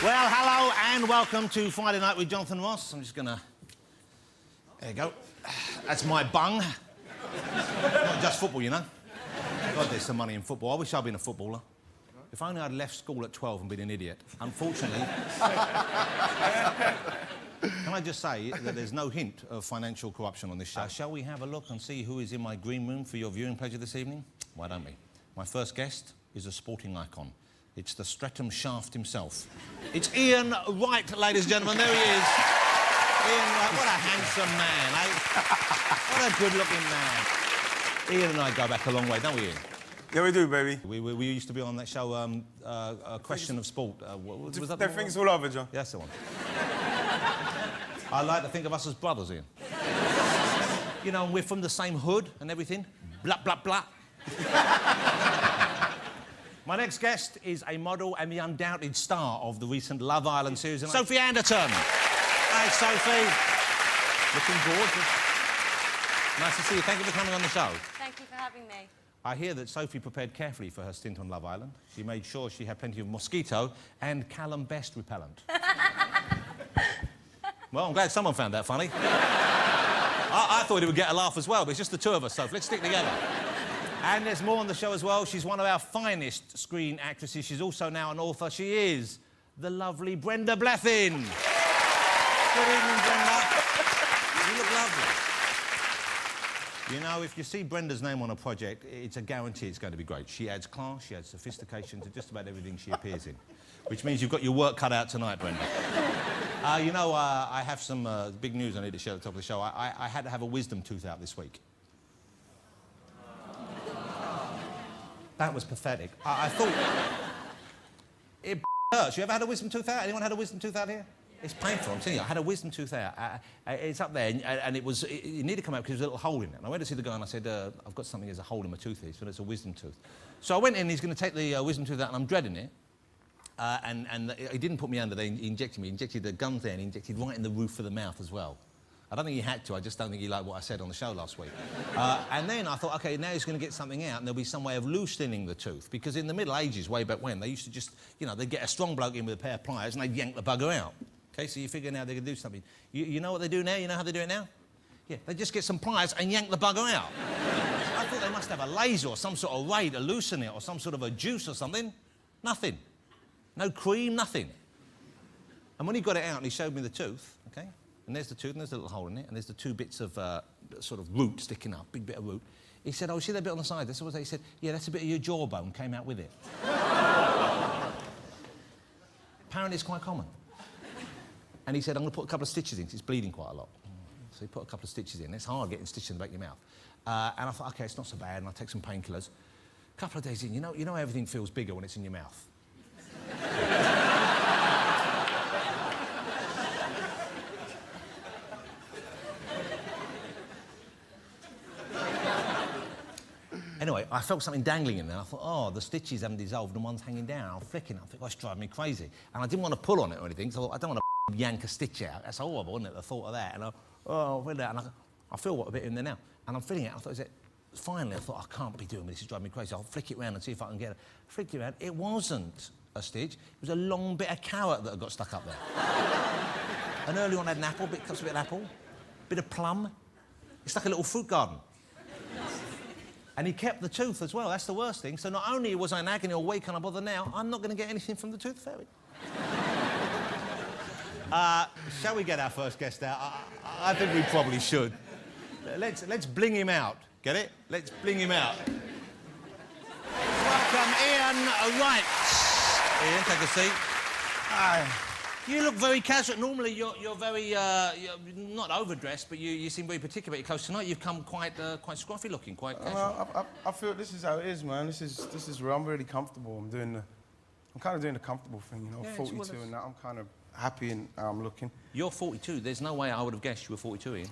Well, hello and welcome to Friday Night with Jonathan Ross. I'm just gonna... There you go. That's my bung. Not just football, you know. God, there's some money in football. I wish I'd been a footballer. If only I'd left school at 12 and been an idiot. Unfortunately... Can I just say that there's no hint of financial corruption on this show? Shall we have a look and see who is in my green room for your viewing pleasure this evening? Why don't we? My first guest is a sporting icon. It's the Streatham Shaft himself. It's Ian Wright, ladies and gentlemen. There he is. Ian Wright, what a handsome man, eh? What a good-looking man. Ian and I go back a long way, don't we, Ian? Yeah, we do, baby. We used to be on that show, A Question of Sport. Was that There are things all over, John. Yeah, that's the one. I like to think of us as brothers, Ian. You know, we're from the same hood and everything. Blah, blah, blah. My next guest is a model and the undoubted star of the recent Love Island series, Sophia Anderton. Hi, Sophie. Looking gorgeous. Nice to see you. Thank you for coming on the show. Thank you for having me. I hear that Sophie prepared carefully for her stint on Love Island. She made sure she had plenty of mosquito and Callum Best repellent. Well, I'm glad someone found that funny. I thought it would get a laugh as well, but it's just the two of us, Sophie. Let's stick together. And there's more on the show as well. She's one of our finest screen actresses. She's also now an author. She is the lovely Brenda Blethyn. Good evening, Brenda. You look lovely. You know, if you see Brenda's name on a project, it's a guarantee it's going to be great. She adds class, she adds sophistication to just about everything she appears in. Which means you've got your work cut out tonight, Brenda. You know, I have some big news I need to share at the top of the show. I had to have a wisdom tooth out this week. That was pathetic. I thought... It hurts. You ever had a wisdom tooth out? Anyone had a wisdom tooth out here? It's painful, I'm telling you. I had a wisdom tooth out. It's up there, and it needed to come out because there was a little hole in it. And I went to see the guy and I said, I've got something, there's a hole in my tooth here, so it's a wisdom tooth. So I went in, he's going to take the wisdom tooth out, and I'm dreading it. And he didn't put me under there, he injected me. He injected the gums there, and he injected right in the roof of the mouth as well. I don't think he had to, I just don't think he liked what I said on the show last week. And then I thought, OK, now he's going to get something out, and there'll be some way of loosening the tooth. Because in the Middle Ages, way back when, they used to just, you know, they'd get a strong bloke in with a pair of pliers, and they'd yank the bugger out. OK, so you figure now they can do something. You know what they do now? You know how they do it now? Yeah, they just get some pliers and yank the bugger out. I thought they must have a laser or some sort of ray to loosen it, or some sort of a juice or something. Nothing. No cream, nothing. And when he got it out and he showed me the tooth, OK? And there's the tooth, and there's a little hole in it, and there's the two bits of sort of root sticking up, big bit of root. He said, oh, see that bit on the side? This was that. He said, yeah, that's a bit of your jawbone came out with it. Apparently it's quite common. And he said, I'm going to put a couple of stitches in, 'cause it's bleeding quite a lot. So he put a couple of stitches in. It's hard getting stitches in the back of your mouth. And I thought, OK, it's not so bad, and I'll take some painkillers. A couple of days in, you know everything feels bigger when it's in your mouth. Anyway, I felt something dangling in there. I thought, oh, the stitches haven't dissolved and one's hanging down. I'm flicking it. I think, oh, it's driving me crazy. And I didn't want to pull on it or anything, so I thought, I don't want to yank a stitch out. That's horrible, isn't it, the thought of that? And I feel what a bit in there now. And I'm feeling it. I thought, finally, I thought, I can't be doing this. It's driving me crazy. I'll flick it around and see if I can get it. Flicked it around. It wasn't a stitch. It was a long bit of carrot that had got stuck up there. And early on I had an apple, cuts a bit of apple, bit of plum. It's like a little fruit garden. And he kept the tooth as well, that's the worst thing. So not only was I in agony or wait, can I bother now, I'm not going to get anything from the tooth fairy. Shall we get our first guest out? I think we probably should. Let's bling him out. Get it? Let's bling him out. Welcome, Ian Wright. Ian, take a seat. Hi. You look very casual. Normally, you're very you're not overdressed, but you seem very particular. You're close tonight. You've come quite scruffy looking, quite casual. I feel this is how it is, man. This is where I'm really comfortable. I'm kind of doing the comfortable thing, you know. Yeah, 42 and now I'm kind of happy in how I'm looking. You're 42. There's no way I would have guessed you were 42, Ian.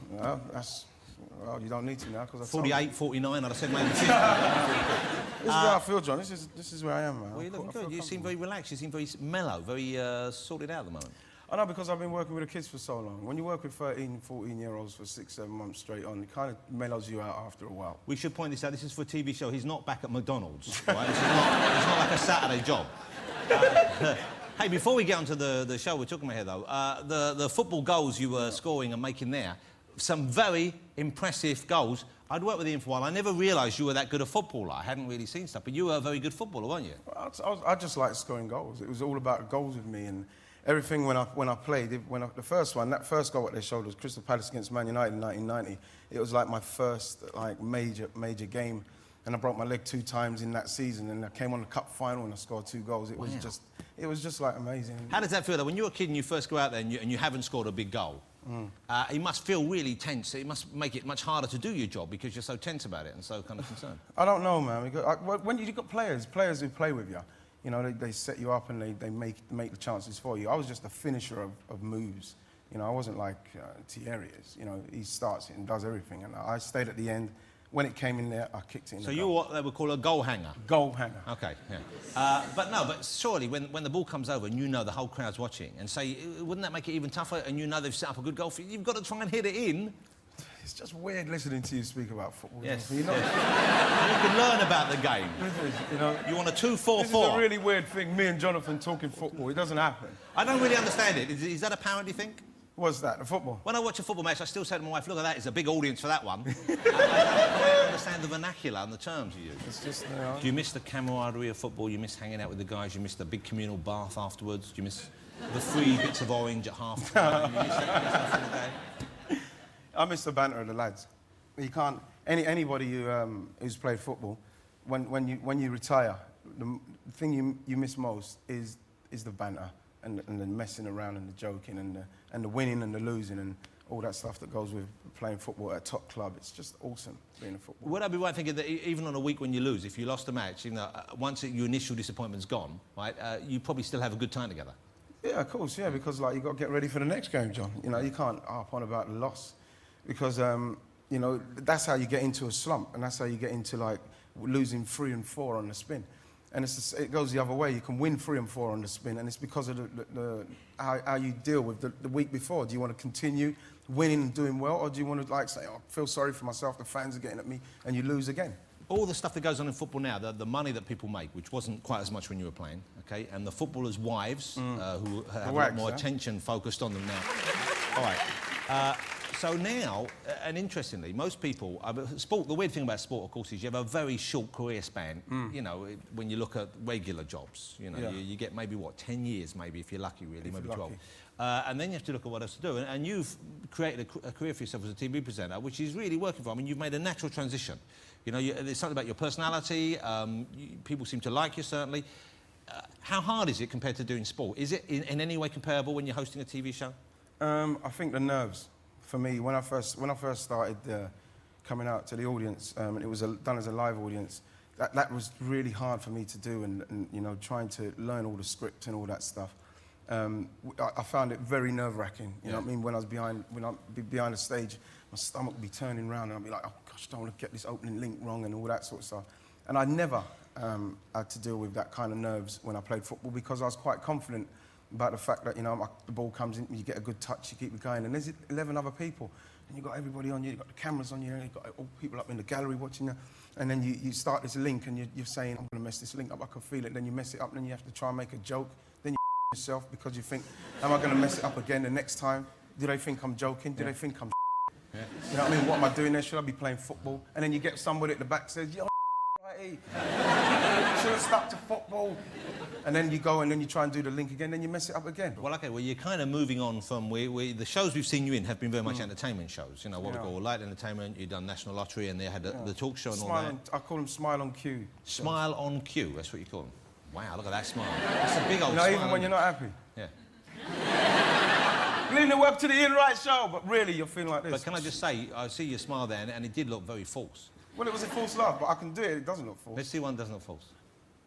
Well, you don't need to now because I 48, 49. I'd have said maybe 50. This is where I feel, John. This is where I am, man. Well, you're looking good. You seem very relaxed. You seem very mellow, very sorted out at the moment. I know, because I've been working with the kids for so long. When you work with 13, 14-year-olds for 6, 7 months straight on, it kind of mellows you out after a while. We should point this out. This is for a TV show. He's not back at McDonald's, right? It's not like a Saturday job. Hey, before we get onto the show we're talking about here, though, the football goals you were scoring and making there, some very impressive goals. I'd worked with Ian for a while. I never realised you were that good a footballer. I hadn't really seen stuff, but you were a very good footballer, weren't you? I just liked scoring goals. It was all about goals with me, and everything when I played. The first one, that first goal that they showed was Crystal Palace against Man United in 1990. It was like my first major game, and I broke my leg 2 times in that season, and I came on the cup final and I scored 2 goals. It was just like amazing. How does that feel though? When you're a kid and you first go out there and you haven't scored a big goal? It must feel really tense. It must make it much harder to do your job because you're so tense about it and so kind of concerned. I don't know, man. When you've got players who play with you, you know, they set you up and they make the chances for you. I was just a finisher of moves. You know, I wasn't like Thierry is. You know, he starts it and does everything, and I stayed at the end. When it came in there, I kicked it in. So you're what they would call a goal hanger? Goal hanger. Okay, yeah. But surely when the ball comes over and you know the whole crowd's watching, and say, wouldn't that make it even tougher? And you know they've set up a good goal for you, you've got to try and hit it in. It's just weird listening to you speak about football. Yes. You know? You can learn about the game. You know, you want a 2-4-4. This is a really weird thing, me and Jonathan talking football. It doesn't happen. I don't really understand it. Is that apparent, do you think? What's that, the football? When I watch a football match, I still say to my wife, look at that, it's a big audience for that one. I don't understand the vernacular and the terms you use. It's just, you know... Do you miss the camaraderie of football? You miss hanging out with the guys? You miss the big communal bath afterwards? Do you miss the 3 bits of orange at half time? You miss that stuff in the day? I miss the banter of the lads. You can't... Anybody who's played football, when you retire, the thing you miss most is the banter. And the messing around and the joking and the winning and the losing and all that stuff that goes with playing football at a top club. It's just awesome being a footballer. Would I be right thinking that even on a week when you lose, if you lost a match, even though once your initial disappointment's gone, right, you probably still have a good time together? Yeah, of course, yeah, because like you've got to get ready for the next game, John. You know, you can't harp on about the loss because, you know, that's how you get into a slump and that's how you get into like losing 3 and 4 on the spin. And it goes the other way. You can win 3 and 4 on the spin, and it's because of how you deal with the week before. Do you want to continue winning and doing well, or do you want to like say, oh, I feel sorry for myself, the fans are getting at me, and you lose again? All the stuff that goes on in football now, the money that people make, which wasn't quite as much when you were playing, okay, and the footballers' wives, who have a lot more attention focused on them now. All right. So now, and interestingly, most people, sport, the weird thing about sport, of course, is you have a very short career span. You know, when you look at regular jobs, you know, you get maybe, 10 years, maybe, if you're lucky, really, maybe 12. And then you have to look at what else to do. And you've created a career for yourself as a TV presenter, which is really working for. I mean, you've made a natural transition. You know, there's something about your personality. People seem to like you, certainly. How hard is it compared to doing sport? Is it in any way comparable when you're hosting a TV show? I think the nerves. For me, when I first started coming out to the audience, and it was done as a live audience, that was really hard for me to do, and you know, trying to learn all the script and all that stuff. I found it very nerve-wracking. You know what I mean? When I'd be behind the stage, my stomach would be turning around, and I'd be like, oh gosh, I don't want to get this opening link wrong and all that sort of stuff. And I never had to deal with that kind of nerves when I played football because I was quite confident about the fact that, you know, the ball comes in, you get a good touch, you keep it going, and there's 11 other people, and you've got everybody on you, you've got the cameras on you, and you've got all people up in the gallery watching you, and then you start this link, and you're saying, I'm going to mess this link up, I can feel it, then you mess it up, and then you have to try and make a joke, then you yourself because you think, am I going to mess it up again the next time? Do they think I'm joking? Do they think I'm You know what I mean? What am I doing there? Should I be playing football? And then you get somebody at the back says, yo, should have stuck to football. And then you go and then you try and do the link again, then you mess it up again. Well, OK, well, you're kind of moving on from the shows we've seen you in have been very much entertainment shows. You know, what we call light entertainment. You've done National Lottery and they had the talk show and all that. I call them Smile on Cue. Smile on Cue, that's what you call them. Wow, look at that smile. That's a big old smile. Even when you're not happy. Yeah. Leaving the web to the Ian Wright show, but really you're feeling like this. But can I just say, I see your smile there and it did look very false. Well, it was a false laugh, but I can do it. It doesn't look false. Let's see one that doesn't look false.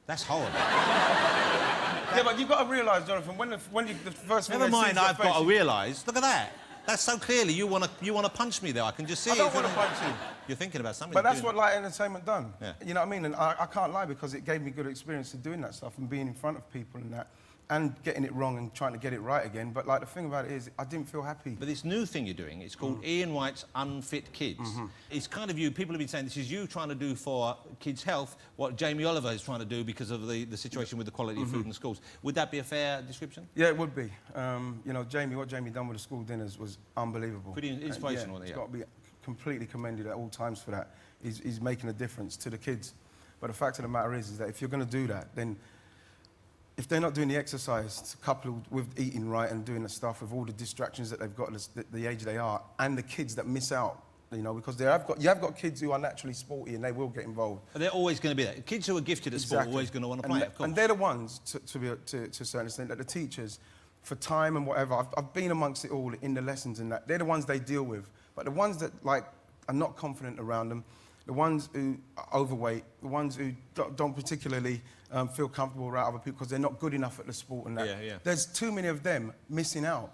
That's horrible. Yeah, but you've got to realise, Jonathan, when the first thing Never mind, I've got to you... realise. Look at that. That's so clearly you want to punch me there. I can just see it. I don't want to punch you. You're thinking about something. But that's what light entertainment done. Yeah. You know what I mean? And I can't lie because it gave me good experience of doing that stuff and being in front of people and that. and getting it wrong and trying to get it right again. But like the thing about it is, I didn't feel happy. But this new thing you're doing, it's called Ian Wright's Unfit Kids. It's kind of you, people have been saying this is you trying to do for kids' health what Jamie Oliver is trying to do because of the situation with the quality of food in the schools. Would that be a fair description? Yeah, it would be. You know, what Jamie done with the school dinners was unbelievable. Pretty inspirational, He's got to be completely commended at all times for that. He's making a difference to the kids. But the fact of the matter is that if you're going to do that, then if they're not doing the exercise coupled with eating right and doing the stuff with all the distractions that they've got at the age they are, and the kids that miss out, you know, because you have got kids who are naturally sporty and they will get involved. But they're always going to be there. Kids who are gifted at sport are always going to want to play, of course. And they're the ones, to a certain extent, that the teachers, for time and whatever, I've been amongst it all in the lessons and that, they're the ones they deal with. But the ones that, like, are not confident around them, the ones who are overweight, the ones who don't particularly feel comfortable around other people because they're not good enough at the sport and that. There's too many of them missing out.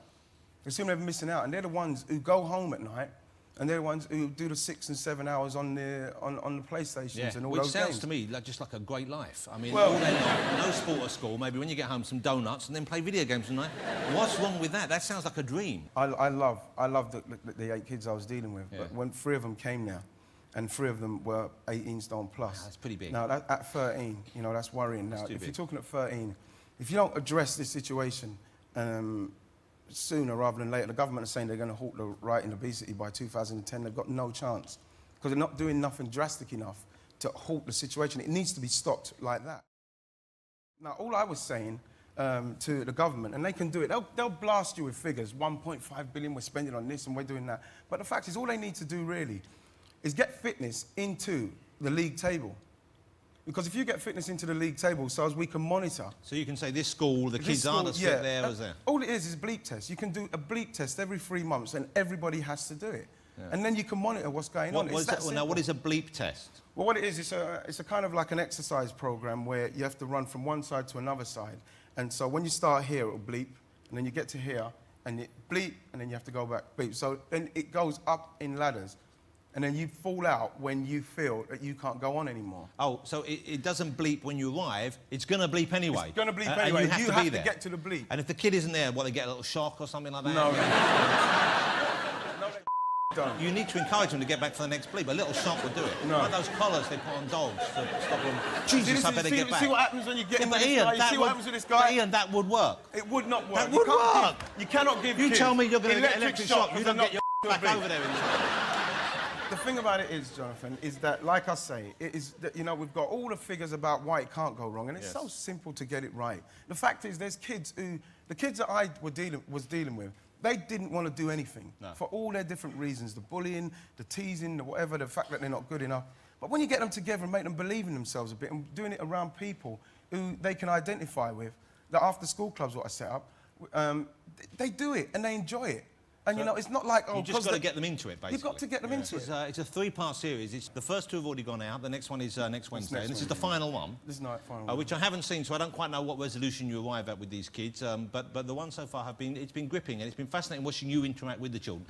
There's too many of them missing out, and they're the ones who go home at night, and they're the ones who do the 6 and 7 hours on the PlayStations and all those games. Which sounds to me like just like a great life. I mean, all day long, no sport at school, maybe when you get home, some donuts, and then play video games tonight. What's wrong with that? That sounds like a dream. I love the 8 kids I was dealing with, but when 3 of them came now, and 3 of them were 18 stone plus. Wow, that's pretty big. Now, at 13, you know, that's worrying. Now, if you're talking at 13, if you don't address this situation sooner rather than later, the government is saying they're going to halt the rise in obesity by 2010. They've got no chance because they're not doing nothing drastic enough to halt the situation. It needs to be stopped like that. Now, all I was saying to the government, and they can do it, they'll blast you with figures, 1.5 billion we're spending on this and we're doing that. But the fact is, all they need to do really is get fitness into the league table. Because if you get fitness into the league table so as we can monitor... So you can say this school, the kids aren't as fit there as there. All it is bleep test. You can do a bleep test every 3 months and everybody has to do it. And then you can monitor what's going on. Now, what is a bleep test? Well, what it is, it's a kind of like an exercise program where you have to run from one side to another side. And so when you start here, it'll bleep, and then you get to here, and it bleep, and then you have to go back, bleep. So then it goes up in ladders. And then you fall out when you feel that you can't go on anymore. Oh, so it doesn't bleep when you arrive, it's going to bleep anyway? It's going to bleep anyway, and you have to get to the bleep. And if the kid isn't there, they get a little shock or something like that? No, they don't. You need to encourage them to get back for the next bleep. A little shock would do it. No. Like those collars they put on dogs to stop them. Jesus, I better get back. See what happens when you get into this guy? You see what happens with this guy? But Ian, that would work. It would not work. That would work. You cannot give kids... You tell me you're going to get electric shock. You don't get your back over there. The thing about it is, Jonathan, is that, like I say, it is that, you know, we've got all the figures about why it can't go wrong, and it's so simple to get it right. The fact is, there's kids who, the kids that I was dealing with, they didn't want to do anything for all their different reasons, the bullying, the teasing, the whatever, the fact that they're not good enough. But when you get them together and make them believe in themselves a bit and doing it around people who they can identify with, the after-school clubs what I set up, they do it and they enjoy it. And, you know, it's not like... You've just got to get them into it, basically. You've got to get them into it. It's a 3-part series. The first 2 have already gone out. The next one is next Wednesday. And this is the final one. This is the final one. Which I haven't seen, so I don't quite know what resolution you arrive at with these kids. But the ones so far it's been gripping, and it's been fascinating watching you interact with the children.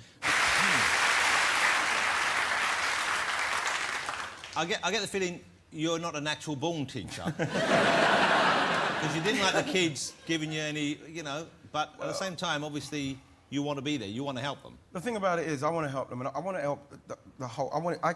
I get the feeling you're not a natural born teacher. Because you didn't like the kids giving you any, you know... But at the same time, obviously... You want to be there. You want to help them. The thing about it is, I want to help them, and I want to help the whole.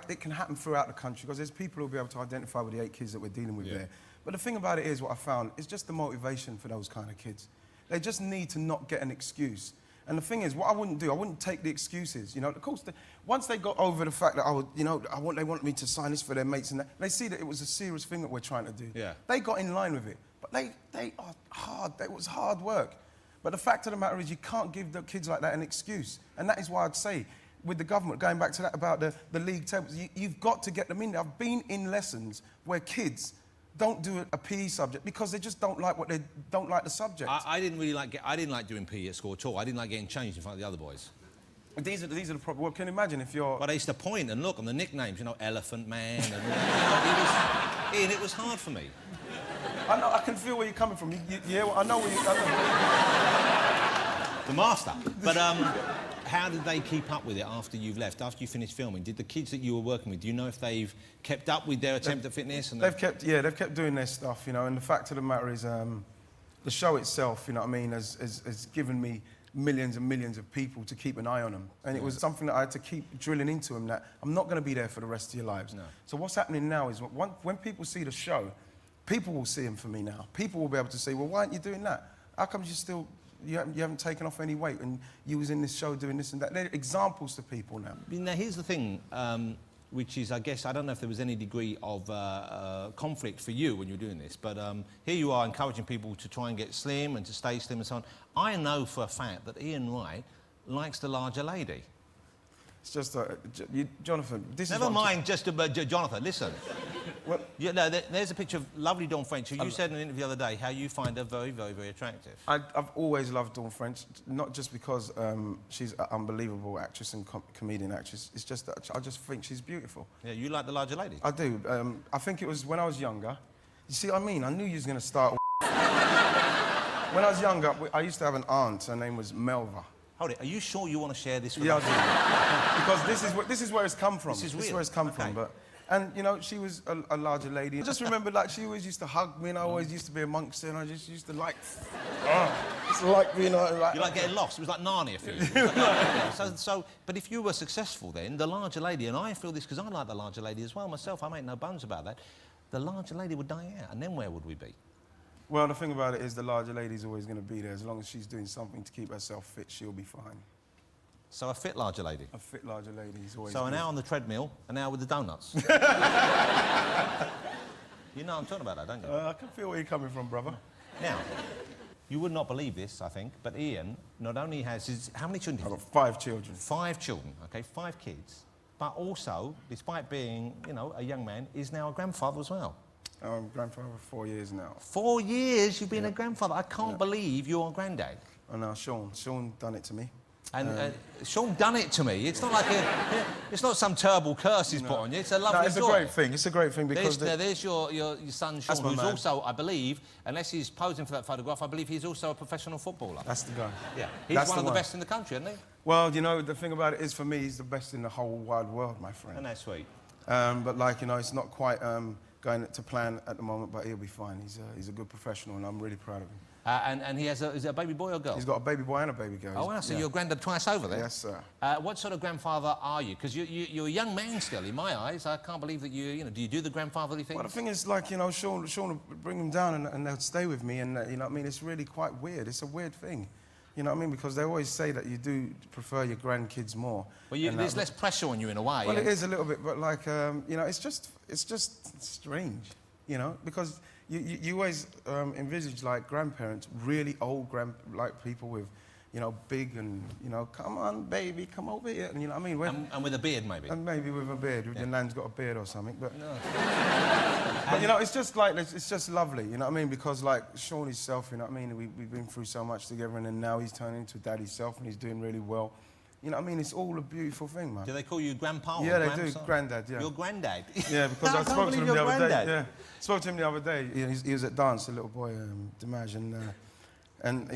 It can happen throughout the country because there's people who'll be able to identify with the 8 kids that we're dealing with there. But the thing about it is, what I found is just the motivation for those kind of kids. They just need to not get an excuse. And the thing is, what I wouldn't do, I wouldn't take the excuses. You know, of course, once they got over the fact that they want me to sign this for their mates, and they see that it was a serious thing that we're trying to do. They got in line with it, but they are hard. It was hard work. But the fact of the matter is you can't give the kids like that an excuse. And that is why I'd say, with the government, going back to that about the league tables, you've got to get them in there. I've been in lessons where kids don't do a PE subject because they just don't like the subject. I didn't like doing PE at school at all. I didn't like getting changed in front of the other boys. These are the problems. Well, can you imagine if you're... But I used to point and look on the nicknames, you know, Elephant Man and... Ian, it was hard for me. I know, I can feel where you're coming from. I know where you're coming from. The master. But how did they keep up with it after you've left, after you finished filming? Did the kids that you were working with, do you know if they've kept up with their attempt at fitness? And they've kept doing their stuff, you know, and the fact of the matter is, the show itself, you know what I mean, has given me millions and millions of people to keep an eye on them. And it was something that I had to keep drilling into them, that I'm not going to be there for the rest of your lives. No. So what's happening now is when people see the show, people will see him for me now. People will be able to say, well, why aren't you doing that? How come you haven't taken off any weight and you was in this show doing this and that? They're examples to people now. Now, here's the thing, which is, I guess, I don't know if there was any degree of conflict for you when you were doing this, but here you are encouraging people to try and get slim and to stay slim and so on. I know for a fact that Ian Wright likes the larger lady. It's just, Jonathan, this Never is mind just about Jonathan, listen. Well, Yeah, no, there's a picture of lovely Dawn French, who you said in an interview the other day how you find her very, very, very attractive. I've always loved Dawn French, not just because she's an unbelievable actress and comedian actress. It's just that I just think she's beautiful. Yeah, you like the larger lady? I do. I think it was when I was younger. You see what I mean? I knew you was going to start. When I was younger, I used to have an aunt. Her name was Melva. Hold it, are you sure you want to share this with Yeah, us? I do. Because this is where it's come from. This is This is real. where it's come Okay. from. But, and, you know, she was a larger lady. I just remember, like, she always used to hug me, and I always used to be amongst her, and I just used to, like, just like being like... You like getting lost? It was like Narnia for you. But if you were successful then, the larger lady, and I feel this because I like the larger lady as well myself, I make no bones about that, the larger lady would die out, and then where would we be? Well, the thing about it is the larger lady's always going to be there. As long as she's doing something to keep herself fit, she'll be fine. So a fit larger lady? A fit larger lady is always So an good. hour on the treadmill, an hour with the donuts. You know I'm talking about that, don't you? I can feel where you're coming from, brother. Now, you would not believe this, I think, but Ian not only has his... How many children? I've got 5 children. 5 children, OK, 5 kids, but also, despite being, you know, a young man, is now a grandfather as well. I'm grandfather for 4 years now. 4 years you've been a grandfather. I can't believe you're a granddad. And now Sean done it to me. And Sean done it to me. It's not like it's not some terrible curse he's put on you. It's a lovely No, it's joy. a great thing. It's a great thing because... There's your son Sean, my who's man. also, I believe, unless he's posing for that photograph, I believe he's also a professional footballer. That's the guy. Yeah, he's That's one of the one. best in the country, isn't he? Well, you know, the thing about it is, for me, he's the best in the whole wide world, my friend. And that's sweet. But, like, you know, it's not quite going to plan at the moment, but he'll be fine. He's a good professional, and I'm really proud of him. And he has is it a baby boy or girl? He's got a baby boy and a baby girl. Oh, wow, so you're a granddad twice over there? Yes, sir. What sort of grandfather are you? Because you're a young man still, in my eyes. I can't believe that you know, do you do the grandfatherly things? Well, the thing is, like, you know, Sean will bring him down and they'll stay with me, and, you know what I mean? It's really quite weird. It's a weird thing. You know what I mean? Because they always say that you do prefer your grandkids more. Well, there's less pressure on you in a way. Well, it is a little bit, but, like, you know, it's just strange, you know? Because you always envisage, like, grandparents, really old like people with, you know, big and, you know, come on, baby, come over here, and you know what I mean? And with a beard, maybe. And maybe with a beard, your nan's got a beard or something, but... No. But, you know, it's just like, it's just lovely, you know what I mean? Because, like, Sean himself, you know what I mean? We've been through so much together, and then now he's turning into daddy's self, and he's doing really well. You know what I mean? It's all a beautiful thing, man. Do they call you grandpa or Yeah, they grandson? do. Granddad, yeah. Your granddad? Yeah, because I I can't spoke to him believe the you're other day. granddad. Yeah, spoke to him the other day. He was at dance, a little boy, Dimaj, and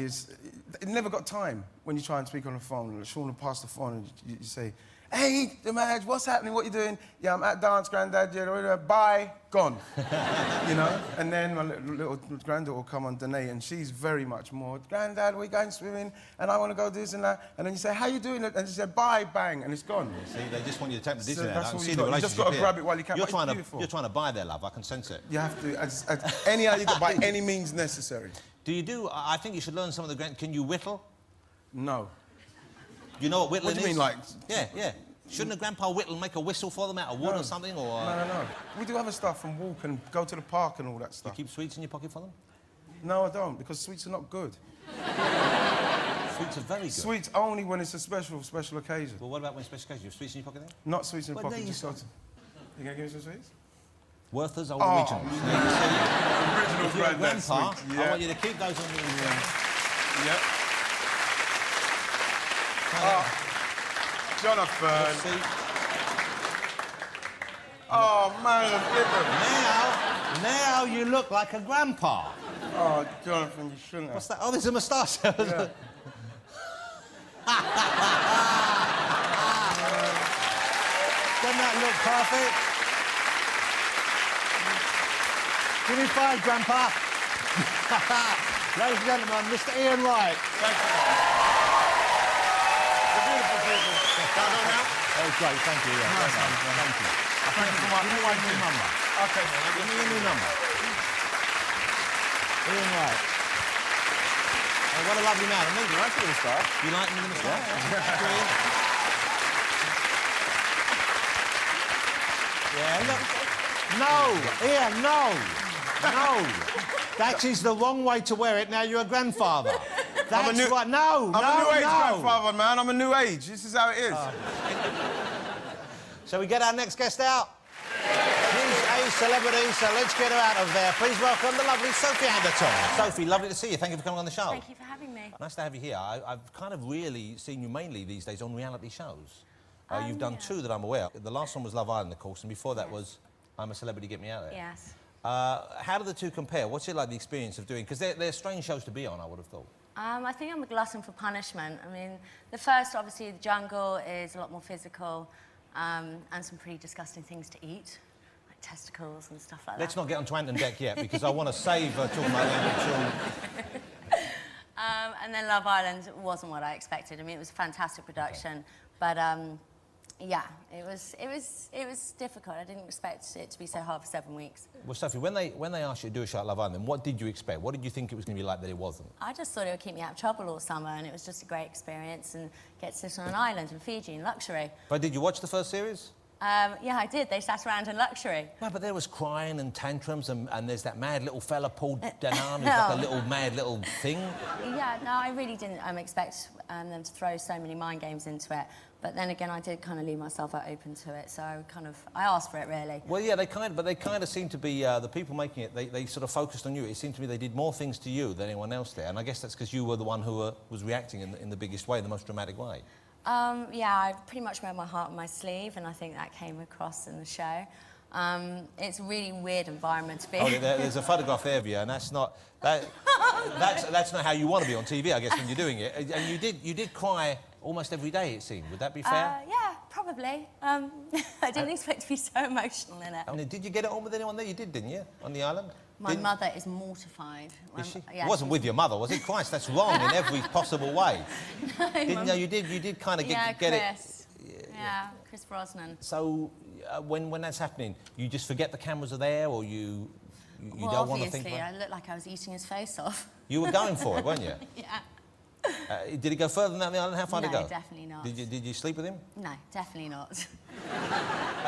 he never got time when you try and speak on the phone. Sean will pass the phone and you say, "Hey, Dimaj, what's happening? What you doing?" "Yeah, I'm at dance, Granddad. Yeah, bye, gone." You know. And then my little granddaughter will come on Danae, and she's very much more, "Granddad, we're going swimming, and I want to go do this and that." And then you say, "How you doing?" And she said, "Bye, bang," and it's gone. See, they just want you to take the Disney So out. that's I can all see you the got. You relationship just got to here. grab it while you can. You're But it's trying beautiful. to buy their love. I can sense it. You have to, anyhow you got, by any means necessary. Do you do? I think you should learn some of the Can you whittle? No. You know what whittling What do you is? mean, like? Yeah. Shouldn't a grandpa whittle make a whistle for them out of wood or something? Or No. We do other stuff and walk and go to the park and all that you stuff. keep sweets in your pocket for them? No, I don't, because sweets are not good. Sweets are very good. Sweets only when it's a special occasion. Well, what about when special occasion? You have sweets in your pocket then? Not sweets in the Well, pocket, there just you- go to... You gonna give me some sweets? Werther's Old Oh, Originals. man. Now, you see, Original if you're a Granddad grandpa, sweets, I want you to keep those on your... Yep. Oh, Jonathan. See, Oh, man, I'm now you look like a grandpa. Oh, Jonathan, you shouldn't have. What's that? Oh, there's a moustache. Yeah. Doesn't that look perfect? Give me 5, Grandpa. Ladies and gentlemen, Mr. Ian Wright. Thank you. The beautiful people. Can I go now? That was great, thank you. Yeah. Nice Thank one. you. Thank you for my Give me your new number. Okay. Give me your new number. Ian Wright. Oh, what a lovely man. I mean, you like the star. You like him in the star? Yeah, look. No, Ian, no. No. That is the wrong way to wear it. Now you're a grandfather. That's right. No, I'm a new age grandfather, man. I'm a new age. This is how it is. Shall we get our next guest out? She's a celebrity, so let's get her out of there. Please welcome the lovely Sophia Anderton. Sophie, lovely to see you. Thank you for coming on the show. Thank you for having me. Nice to have you here. I've kind of really seen you mainly these days on reality shows. You've done two that I'm aware of. The last one was Love Island, of course, and before that was I'm a Celebrity, Get Me Out There. Yes. How do the two compare? What's it like, the experience of doing... Because they're strange shows to be on, I would have thought. I think I'm a glutton for punishment. I mean, the first, obviously, the jungle is a lot more physical and some pretty disgusting things to eat, like testicles and stuff like that. Let's not get onto Ant and Deck yet, because I want to save talking about them until... And then Love Island wasn't what I expected. I mean, it was a fantastic production, but yeah, it was difficult. I didn't expect it to be so hard for 7 weeks. Well, Sophie, when they asked you to do a show at Love Island, what did you expect? What did you think it was going to be like that it wasn't? I just thought it would keep me out of trouble all summer, and it was just a great experience, and get to sit on an island in Fiji in luxury. But did you watch the first series? Yeah, I did. They sat around in luxury. No, but there was crying and tantrums, and there's that mad little fella, Paul Danan, who's like a little mad little thing. Yeah, no, I really didn't expect them to throw so many mind games into it. But then again, I did kind of leave myself out open to it, so I asked for it, really. Well, yeah, they kind of seem to be, the people making it, they sort of focused on you. It seemed to me they did more things to you than anyone else there, and I guess that's because you were the one who was reacting in the biggest way, in the most dramatic way. Yeah, I pretty much wear my heart on my sleeve, and I think that came across in the show. It's a really weird environment to be in. Oh, there's a photograph there of you, and that's not not how you want to be on TV, I guess, when you're doing it. And you did cry almost every day, it seemed. Would that be fair? Yeah, probably. I didn't expect to be so emotional in it. And did you get it on with anyone there? You did, didn't you, on the island? My mother is mortified. Is she? Yeah, it wasn't with your mother, was it? Christ, that's wrong in every possible way. No, Didn't you? You did kind of get Chris. it. Yeah, Chris Brosnan. So when that's happening, you just forget the cameras are there, or you Well, don't want to think obviously, about it? I looked like I was eating his face off. You were going for it, weren't you? Yeah. Did it go further than that on the island? How far did it go? No, definitely not. Did you sleep with him? No, definitely not.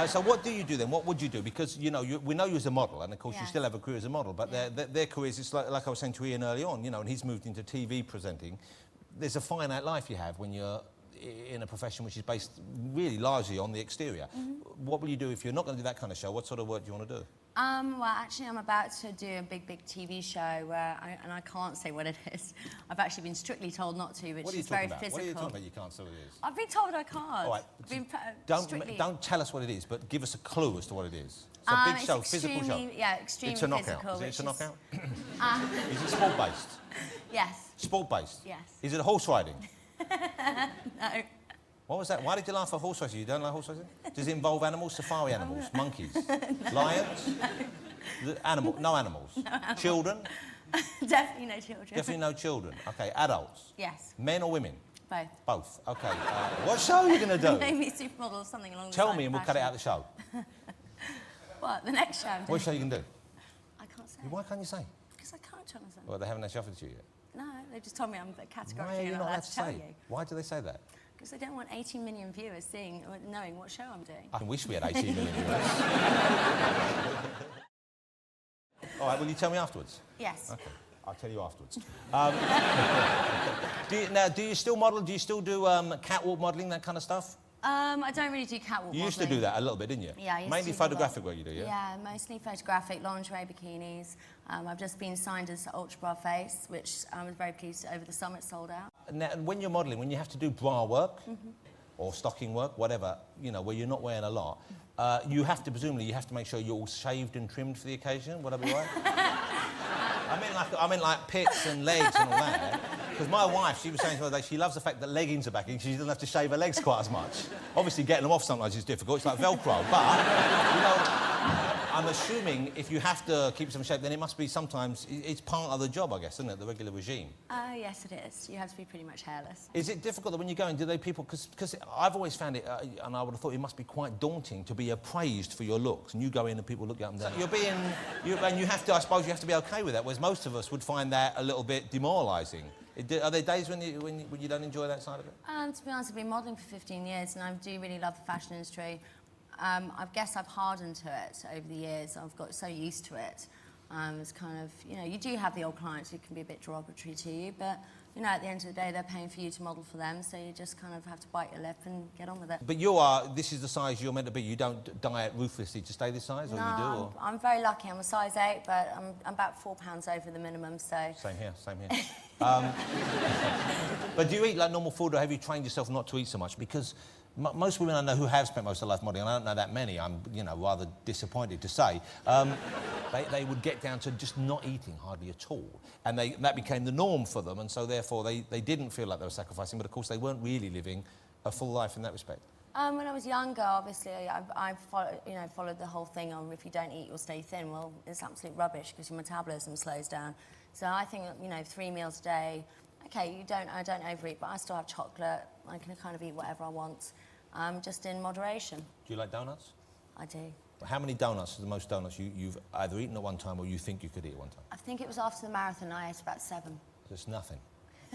So what do you do then? What would you do? Because, you know, we know you as a model, and of course you Yes. still have a career as a model, but their careers, it's like I was saying to Ian early on, you know, and he's moved into TV presenting. There's a finite life you have when you're in a profession which is based really largely on the exterior. Mm-hmm. What will you do if you're not going to do that kind of show? What sort of work do you want to do? Well, actually, I'm about to do a big TV show where I can't say what it is. I've actually been strictly told not to, which What are you is very talking about? physical. What are you talking about? You can't say what it is. I've been told I can't. All right. Been, strictly... Don't tell us what it is, but give us a clue as to what it is. It's a big it's show, physical show. Yeah, extremely It's a knockout. physical. Is it a knockout? Is Is it sport-based? Yes. Sport-based? Yes. Is it horse riding? No. What was that? Why did you laugh at horse racing? You don't like horse racing? Does it involve animals? Safari animals? Monkeys? Lions? No animals? Children? Definitely no children. Definitely no children. Okay, adults? Yes. Men or women? Both. Both. Okay. What show are you going to do? Name me supermodel or something along Tell those me and we'll cut it out of the show. What? The next show I'm doing? What show are you going to do? I can't say. Why can't you say? Because I can't, Jonathan. Well, they haven't actually offered it to you yet. No, they just told me I'm Why are categorically you not not allowed allowed to to tell say? you. Why do they say that? Because I don't want 18 million viewers knowing what show I'm doing. I wish we had 18 million viewers. All right, will you tell me afterwards? Yes. Okay, I'll tell you afterwards. Do you still model? Do you still do catwalk modelling, that kind of stuff? I don't really do catwalk You used to do that a little bit, didn't you? Yeah, I used Mainly to do photographic a lot. work you do, yeah? Yeah, mostly photographic, lingerie, bikinis. I've just been signed as Ultra Bra Face, which I was very pleased over the summer it sold out. Now, when you're modelling, when you have to do bra work or stocking work, whatever, you know, where you're not wearing a lot, presumably you have to make sure you're all shaved and trimmed for the occasion. Would I be right? I mean like pits and legs and all that. Because my wife, she was saying to me the other day, she loves the fact that leggings are back in, she doesn't have to shave her legs quite as much. Obviously, getting them off sometimes is difficult. It's like Velcro, but, you know, I'm assuming if you have to keep yourself in shape, then it must be sometimes, it's part of the job, I guess, isn't it, the regular regime? Yes, it is. You have to be pretty much hairless. Is it difficult that when you go in, do they people, because I've always found it, and I would have thought it must be quite daunting to be appraised for your looks, and you go in and people look you up and down. And you have to, I suppose you have to be okay with that, whereas most of us would find that a little bit demoralising. Are there days when you don't enjoy that side of it? To be honest, I've been modelling for 15 years and I do really love the fashion industry. I guess I've hardened to it over the years. I've got so used to it. It's kind of, you know, you do have the old clients who can be a bit derogatory to you, but, you know, at the end of the day, they're paying for you to model for them, so you just kind of have to bite your lip and get on with it. But this is the size you're meant to be. You don't diet ruthlessly to stay this size, or no, you do? Or? I'm very lucky. I'm a size 8, but I'm about 4 pounds over the minimum, so... Same here. But do you eat like normal food, or have you trained yourself not to eat so much? Because most women I know who have spent most of their life modelling, and I don't know that many, I'm, you know, rather disappointed to say, they would get down to just not eating hardly at all. And that became the norm for them, and so therefore they didn't feel like they were sacrificing, but of course they weren't really living a full life in that respect. When I was younger, obviously, I followed the whole thing on if you don't eat, you'll stay thin. Well, it's absolute rubbish because your metabolism slows down. So I think, you know, 3 meals a day, okay, I don't overeat, but I still have chocolate. I can kind of eat whatever I want, just in moderation. Do you like donuts? I do. How many donuts are the most donuts you've either eaten at one time or you think you could eat at one time? I think it was after the marathon, I ate about 7. There's nothing.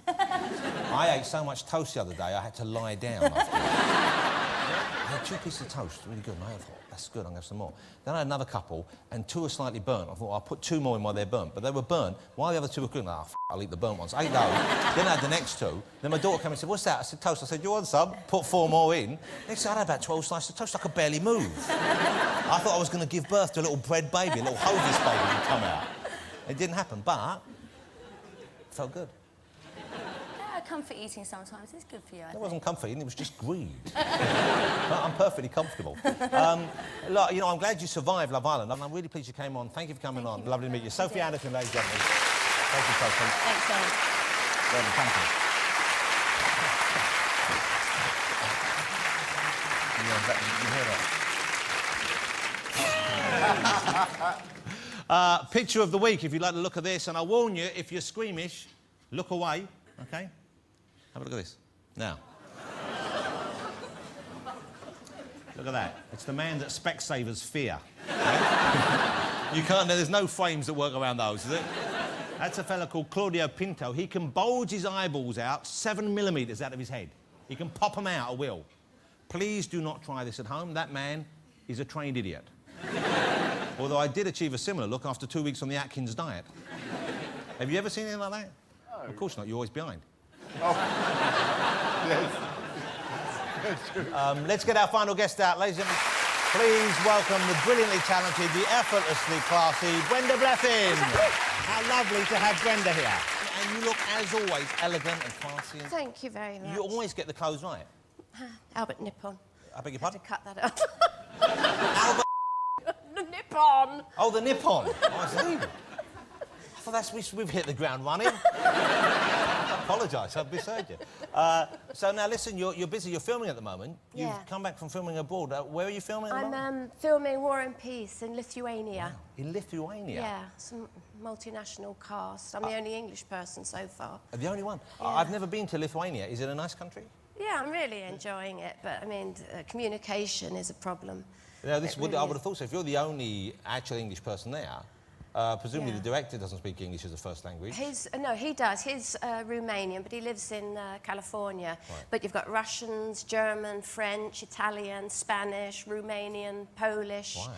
I ate so much toast the other day, I had to lie down after. I had 2 pieces of toast, really good, and I thought, that's good, I'm going to have some more. Then I had another couple, and 2 were slightly burnt. I thought, I'll put 2 more in while they're burnt. But they were burnt. While the other 2 were cooking, I'll eat the burnt ones. I ate those. Then I had the next 2. Then my daughter came and said, what's that? I said, toast. I said, you want some? Put 4 more in. Next thing I had about 12 slices of toast. I could barely move. I thought I was going to give birth to a little bread baby, a little Hovis baby would come out. It didn't happen, but it felt good. Comfort eating sometimes is good for you, I think. It wasn't comfort eating, it was just greed. I'm perfectly comfortable. Look, you know, I'm glad you survived Love Island. I'm really pleased you came on. Thank you for coming on. Lovely to meet you. Sophie Anderton, ladies and gentlemen. Thank you, Sophie. Thanks, Ian. Well, thank you. You hear that? Picture of the week, if you'd like to look at this, and I warn you, if you're squeamish, look away, OK? Have a look at this. Now. Look at that. It's the man that Specsavers fear. Right? You can't, there's no frames that work around those, is it? That's a fella called Claudio Pinto. He can bulge his eyeballs out 7 millimetres out of his head. He can pop them out at will. Please do not try this at home. That man is a trained idiot. Although I did achieve a similar look after 2 weeks on the Atkins diet. Have you ever seen anything like that? No. Of course not. You're always behind. Oh. Yes. Let's get our final guest out, ladies and gentlemen. Please welcome the brilliantly talented, the effortlessly classy Brenda Blethyn. How lovely to have Brenda here. And you look, as always, elegant and classy. And thank you very much. You always get the clothes right. Albert Nippon. I beg your pardon? I had to cut that up. Albert... The Nippon. Oh, the Nippon. Oh, I see. I thought we've hit the ground running. I apologise, I've misheard you. So now listen, you're busy, you're filming at the moment. Yeah. You've come back from filming abroad. Where are you filming at the moment? I'm filming War and Peace in Lithuania. Wow. In Lithuania? Yeah, some multinational cast. I'm the only English person so far. The only one? Yeah. I've never been to Lithuania. Is it a nice country? Yeah, I'm really enjoying it, but I mean, communication is a problem. Yeah, I would have is. thought so. If you're the only actual English person there, presumably the director doesn't speak English as a first language. No, he does. He's Romanian, but he lives in California. Right. But you've got Russians, German, French, Italian, Spanish, Romanian, Polish. Wow.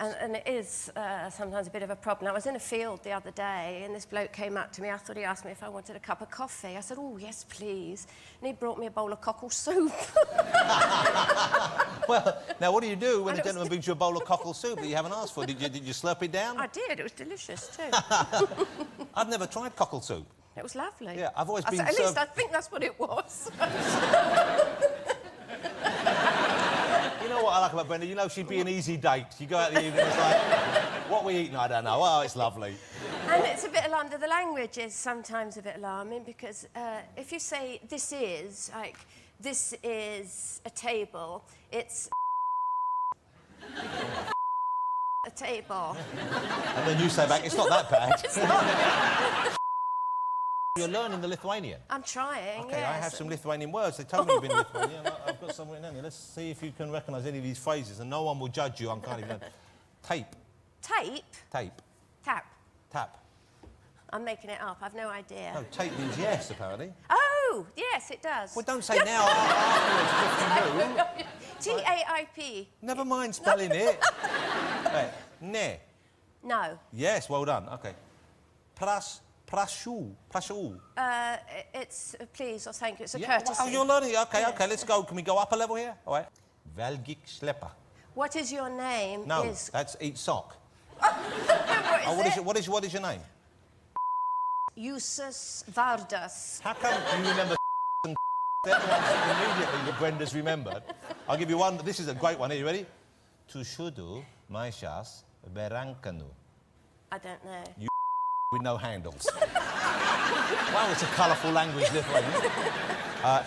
And it is sometimes a bit of a problem. I was in a field the other day, and this bloke came up to me. I thought he asked me if I wanted a cup of coffee. I said, oh, yes, please. And he brought me a bowl of cockle soup. Well, now, what do you do when a gentleman brings you a bowl of cockle soup that you haven't asked for? Did you slurp it down? I did. It was delicious, too. I've never tried cockle soup. It was lovely. Yeah, I've always been served... At least I think that's what it was. You know what I like about Brenda? You know she'd be an easy date. You go out in the evening, it's like, what we eating? I don't know. Oh, it's lovely. And it's a bit alarming. The language is sometimes a bit alarming because if you say this is, like, this is a table, it's... the table. And then you say back, it's not that bad. It's not. You're learning the Lithuanian. I'm trying, Okay, yes. I have some Lithuanian words. They told me you've been Lithuanian. I've got some written down here. Let's see if you can recognise any of these phrases, and no one will judge you. I can't even. Tape. Tape? Tape. Tap. Tap. I'm making it up. I've no idea. No, tape means yes, apparently. Oh, yes, it does. Well, don't say now. Afterwards, T-A-I-P. never mind spelling it. Right. Ne. No. Yes, well done. Okay. Prashu. It's please or thank you. It's a Yeah, courtesy. oh, you're learning. Okay, Yes. okay, let's go. Can we go up a level here? All right. Velgik Schlepper. What is your name? No, Is... that's eat sock. what is it? What is your name? Justus Vardas. How come you remember and they're the ones immediately that Brenda's remembered? I'll give you one. This is a great one. Are you ready? Tushudu maishas berankanu. I don't know. With no handles. Wow, it's a colourful language, Lithuanian.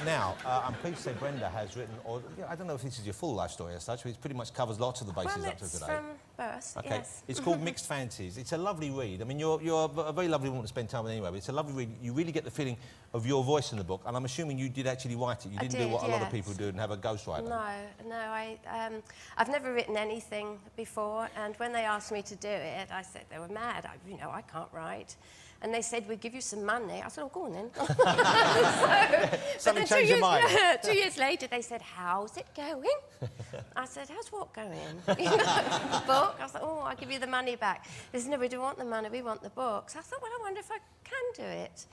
Now, I'm pleased to say Brenda has written, or I don't know if this is your full life story as such, but it pretty much covers lots of the bases Well, up to it's today. from birth, Okay, yes. it's called Mixed Fancies. It's a lovely read. I mean, you're a very lovely woman to spend time with anyway, but it's a lovely read. You really get the feeling of your voice in the book, and I'm assuming you did actually write it. You didn't do what a lot of people do and have a ghostwriter. No, I've never written anything before, and when they asked me to do it, I said they were mad. I can't write. And they said, we'll give you some money. I said, oh, go on then. Something changed your mind. 2 years later, they said, how's it going? I said, how's what going? The book? I thought, oh, I'll give you the money back. They said, no, we don't want the money, we want the books. I thought, well, I wonder if I can do it.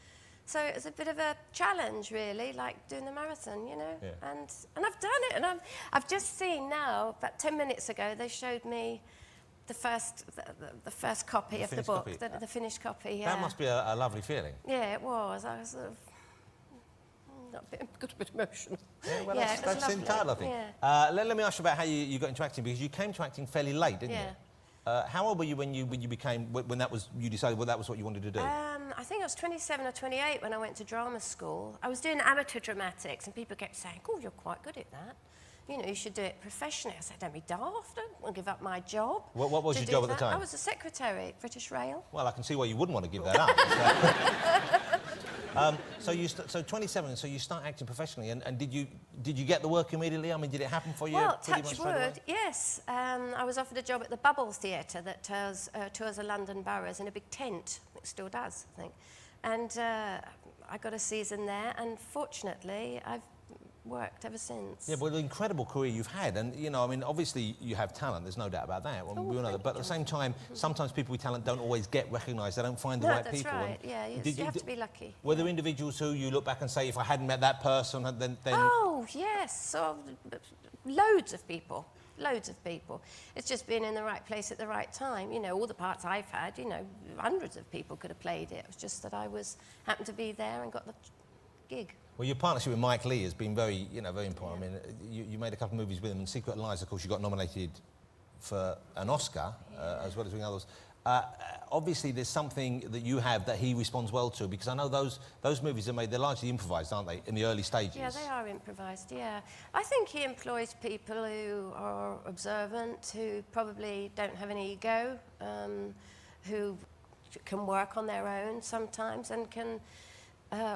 So it was a bit of a challenge, really, like doing the marathon, you know. Yeah. And I've done it, and I've just seen now, about 10 minutes ago, they showed me the first copy of the book, the finished copy. Yeah. That must be a lovely feeling. Yeah, it was. I was sort of got a bit emotional. Yeah, well, Yeah, that's lovely. entitled, I think. Yeah. Let me ask you about how you got into acting, because you came to acting fairly late, didn't you? How old were you when you decided that was what you wanted to do? I think I was 27 or 28 when I went to drama school. I was doing amateur dramatics, and people kept saying, oh, you're quite good at that. You know, you should do it professionally. I said, don't be daft, don't want to give up my job. What was your job at the time? I was a secretary at British Rail. Well, I can see why you wouldn't want to give that up. So 27, so you start acting professionally, and did you get the work immediately? I mean, did it happen for you? Well, pretty much touch straight away? wood, yes. I was offered a job at the Bubble Theatre that tours the London boroughs in a big tent. It still does, I think. And I got a season there, and fortunately, I've worked ever since. Yeah, well, the incredible career you've had, and you know, I mean, obviously you have talent. There's no doubt about that. Well, we all know that. But at the same time, sometimes people with talent don't always get recognised. They don't find the right people. That's right. Yeah, you have to be lucky. Were there individuals who you look back and say, if I hadn't met that person, then? Oh yes, so loads of people. Loads of people. It's just been in the right place at the right time. You know, all the parts I've had, you know, hundreds of people could have played it. It was just that I happened to be there and got the gig. Well, your partnership with Mike Leigh has been very important. Yeah. I mean, you made a couple of movies with him, and Secret Lies, of course, you got nominated for an Oscar, as well as doing others. Obviously, there's something that you have that he responds well to, because I know those movies are made, they're largely improvised, aren't they, in the early stages? Yeah, they are improvised, yeah. I think he employs people who are observant, who probably don't have any ego, who can work on their own sometimes and can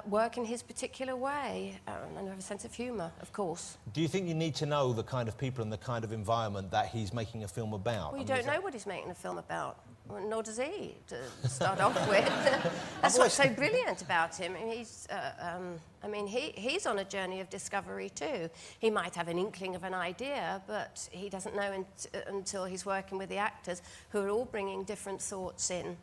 work in his particular way, and have a sense of humour, of course. Do you think you need to know the kind of people and the kind of environment that he's making a film about? Well, you don't know what he's making a film about, nor does he, to start off with. That's what's so brilliant about him. He's on a journey of discovery too. He might have an inkling of an idea, but he doesn't know until he's working with the actors, who are all bringing different thoughts in.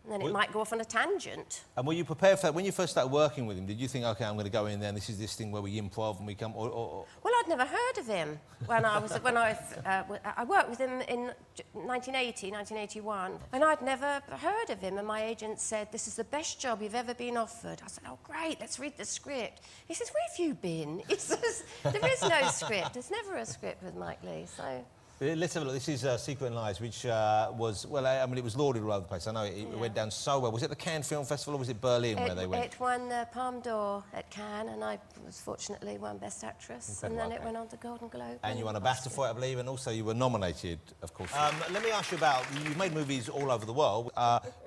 And then it might go off on a tangent. And were you prepared for that? When you first started working with him, did you think, OK, I'm going to go in there and this is this thing where we improv and we come... Well, I'd never heard of him I worked with him in 1980, 1981, and I'd never heard of him, and my agent said, this is the best job you've ever been offered. I said, oh, great, let's read the script. He says, where have you been? He says, there is no script. There's never a script with Mike Leigh, so... Let's have a look. This is Secret and Lies, which was, well, I mean, it was lauded all over the place. I know it went down so well. Was it the Cannes Film Festival or was it Berlin where they went? It won the Palme d'Or at Cannes, and I was fortunately won Best Actress. And then it went on to Golden Globe. And you won a BAFTA for it, I believe, and also you were nominated, of course. Let me ask you about, you've made movies all over the world.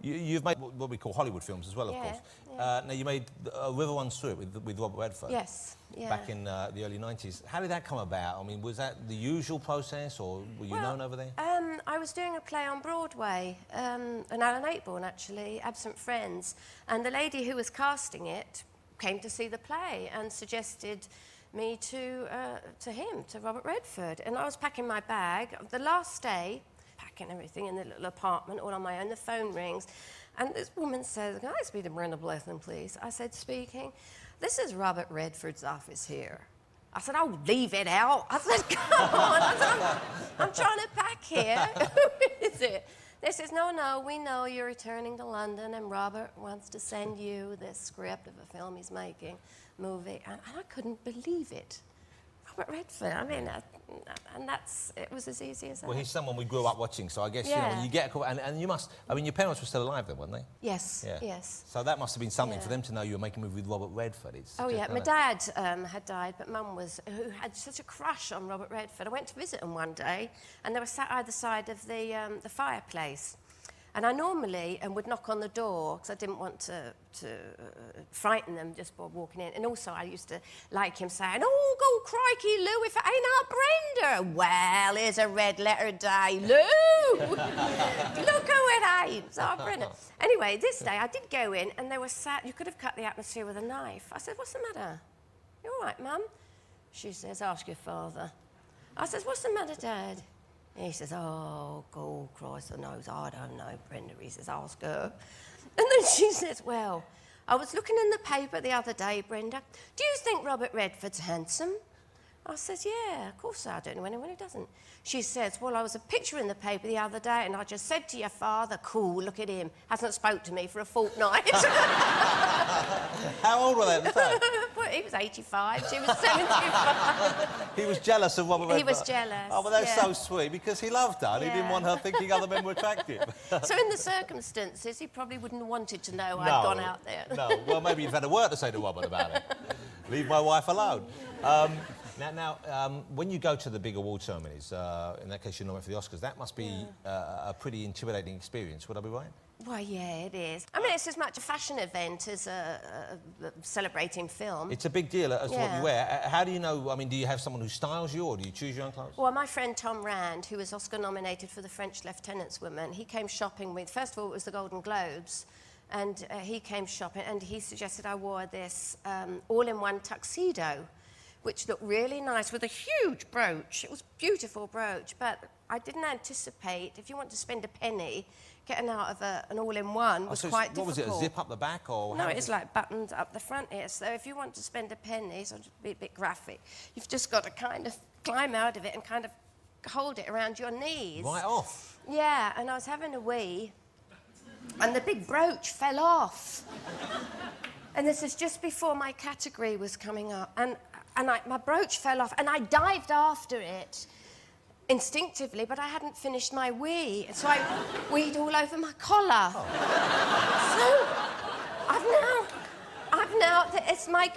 You've made what we call Hollywood films as well, of course. Yeah. Now, you made River Runs Through It with Robert Redford. Yes. Yeah. Back in the early 90s. How did that come about? I mean, was that the usual process, or were you known over there? I was doing a play on Broadway, an Alan Ayckbourn, actually, Absent Friends, and the lady who was casting it came to see the play and suggested me to him, to Robert Redford. And I was packing my bag. The last day, packing everything in the little apartment, all on my own, the phone rings, and this woman says, "Can I speak to Brenda Blethyn, please?" I said, "Speaking." "This is Robert Redford's office here." I said, "Oh, leave it out." I said, "Come on." I said, I'm trying to pack here. Who is it? They says, "No, we know you're returning to London and Robert wants to send you this script of a film he's making, movie." And I couldn't believe it. Robert Redford, I mean, and it was as easy as that. Well, he's someone we grew up watching, so I guess, you know, when you get a call, and you must, I mean, your parents were still alive then, weren't they? Yes, yeah. yes. So that must have been something for them to know you were making a movie with Robert Redford. Oh, yeah, my dad had died, but Mum who had such a crush on Robert Redford. I went to visit him one day, and they were sat either side of the fireplace. And I normally would knock on the door because I didn't want to frighten them just by walking in. And also I used to like him saying, "Oh, go crikey, Lou, if it ain't our Brenda." "Well, here's a red letter day, Lou." "Look who it ain't, it's our Brenda." Anyway, this day I did go in and they were sat, you could have cut the atmosphere with a knife. I said, "What's the matter?" "You all right, Mum?" She says, "Ask your father." I says, "What's the matter, Dad?" He says, "Oh, God, Christ knows, I don't know, Brenda." He says, "Ask her." And then she says, "Well, I was looking in the paper the other day, Brenda. Do you think Robert Redford's handsome?" I says, "Yeah, of course I don't know anyone who doesn't." She says, "Well, I was a picture in the paper the other day and I just said to your father, 'Cool, look at him, hasn't spoke to me for a fortnight.'" How old were they at the time? Well, he was 85, she was 75. He was jealous of Robert Redford. He was jealous. Oh, well, that's so sweet, because he loved her and he didn't want her thinking other men were attractive. So in the circumstances, he probably wouldn't have wanted to know I'd gone out there. No, well, maybe you've had a word to say to Robert about it. Leave my wife alone. Now, when you go to the big award ceremonies, in that case you're nominated for the Oscars, that must be a pretty intimidating experience, would I be right? Well, yeah, it is. I mean, it's as much a fashion event as a celebrating film. It's a big deal as to what you wear. How do you know, I mean, do you have someone who styles you, or do you choose your own clothes? Well, my friend Tom Rand, who was Oscar nominated for The French Lieutenant's Woman, he came shopping with, first of all, it was the Golden Globes, and he came shopping, and he suggested I wore this all-in-one tuxedo, which looked really nice, with a huge brooch. It was a beautiful brooch, but I didn't anticipate, if you want to spend a penny, getting out of an all-in-one was quite difficult. What was it, a zip up the back, or...? No, it's like buttons up the front here. So if you want to spend a penny, so just be a bit graphic, you've just got to kind of climb out of it and kind of hold it around your knees. Right off? Yeah, and I was having a wee, and the big brooch fell off. And this is just before my category was coming up. And my brooch fell off, and I dived after it instinctively, but I hadn't finished my wee, so I weed all over my collar. Oh. So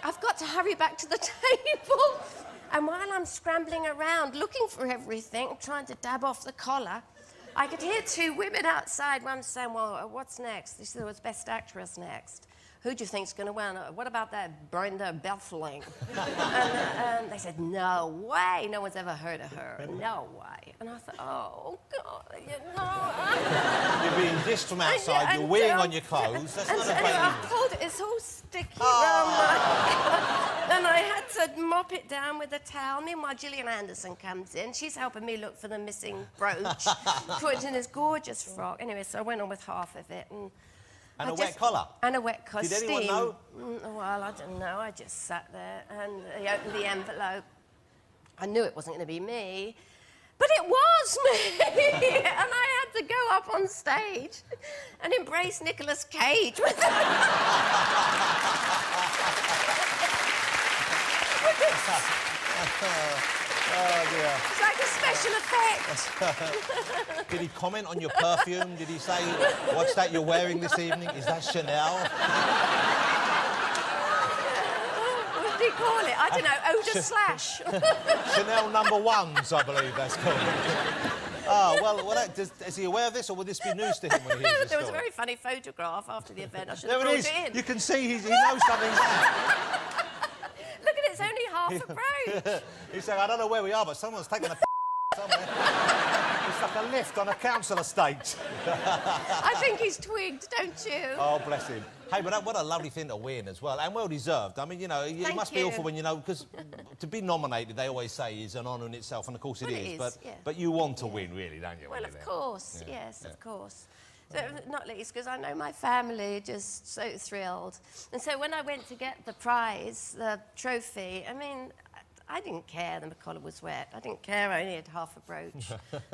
I've got to hurry back to the table, and while I'm scrambling around looking for everything, trying to dab off the collar, I could hear two women outside. One saying, "Well, what's next?" They said, "There was Best Actress next. Who do you think's going to win? What about that Brenda Blethyn?" and they said, "No way. No one's ever heard of her. No way." And I thought, "Oh, God, you know." You're being dissed from outside, you're weeing on your clothes. That's not a anyway, I pulled it, it's all sticky around my... Then I had to mop it down with a towel. Meanwhile, Gillian Anderton comes in. She's helping me look for the missing brooch. Put it in this gorgeous frock. Anyway, so I went on with half of it. And a wet collar? And a wet collar. Did anyone know? Well, I didn't know. I just sat there and he opened the envelope. I knew it wasn't going to be me, but it was me! And I had to go up on stage and embrace Nicolas Cage with Oh, dear. It's like a special effect. Did he comment on your perfume? Did he say, what's that you're wearing this evening? Is that Chanel? What did he call it? I don't know, Oda Slash. Chanel #1s, I believe that's called. Oh, well is he aware of this, or would this be news to him when he hears this There was a story? very funny photograph after the event. I should There have it brought is. it in. You can see he knows something's there. Look at it, it's only half a brooch. He's saying, I don't know where we are, but someone's taken a somewhere. It's like a lift on a council estate. I think he's twigged, don't you? Oh, bless him. Hey, but what a lovely thing to win as well, and well deserved. I mean, you know, it Thank must be you. awful when you know, because to be nominated, they always say, is an honour in itself, and of course it Well, it is. is, yeah. But you want to win, really, don't you? when Well, you're of there? course, Yeah, yes, yeah. of course. So, not least because I know my family are just so thrilled. And so when I went to get the prize, the trophy, I mean, I didn't care the collar was wet. I didn't care I only had half a brooch.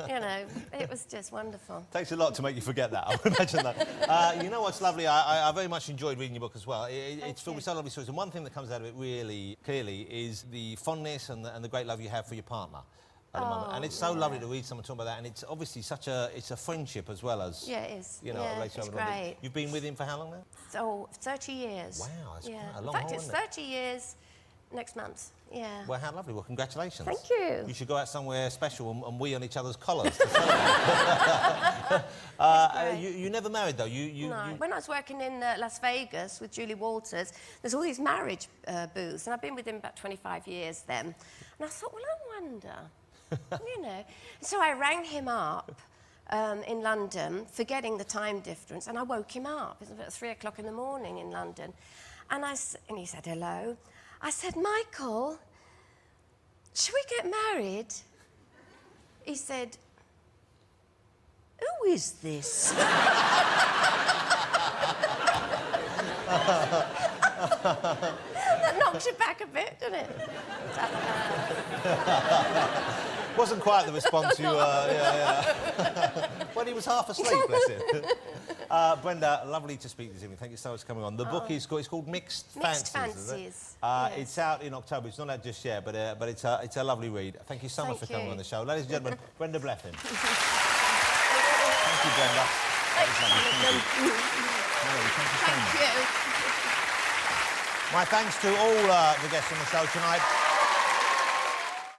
You know, it was just wonderful. Takes a lot to make you forget that, I would imagine that. You know what's lovely? I very much enjoyed reading your book as well. It's filled with so lovely stories, and one thing that comes out of it really clearly is the fondness and the great love you have for your partner at the moment. And it's so lovely to read someone talk about that, and it's obviously it's a friendship as well as, Yeah, it is. you know, Yeah, a relationship. it's great. You've been with him for how long now? So, 30 years. Wow, that's yeah. quite a long In fact, haul, it's isn't it? 30 years next month. Yeah. Well, how lovely. Well, congratulations. Thank you. You should go out somewhere special and wee on each other's collars. You never married, though? No. When I was working in Las Vegas with Julie Walters, there's all these marriage booths, and I've been with him about 25 years then. And I thought, well, I wonder, you know. So I rang him up in London, forgetting the time difference, and I woke him up. It was about 3 o'clock in the morning in London. And he said, hello. I said, Michael, should we get married? He said, who is this? That knocks you back a bit, doesn't it? Wasn't quite the response you... Well, he was half asleep, bless him. Brenda, lovely to speak this evening. Thank you so much for coming on. The book is called Mixed Fancies, is it? Yes. It's out in October. It's not out just yet, but it's a lovely read. Thank you so much for coming on the show. Ladies and gentlemen, Brenda Blethyn. Thank you, Brenda. That was lovely. Thank you so much. Thank you. My thanks to all the guests on the show tonight.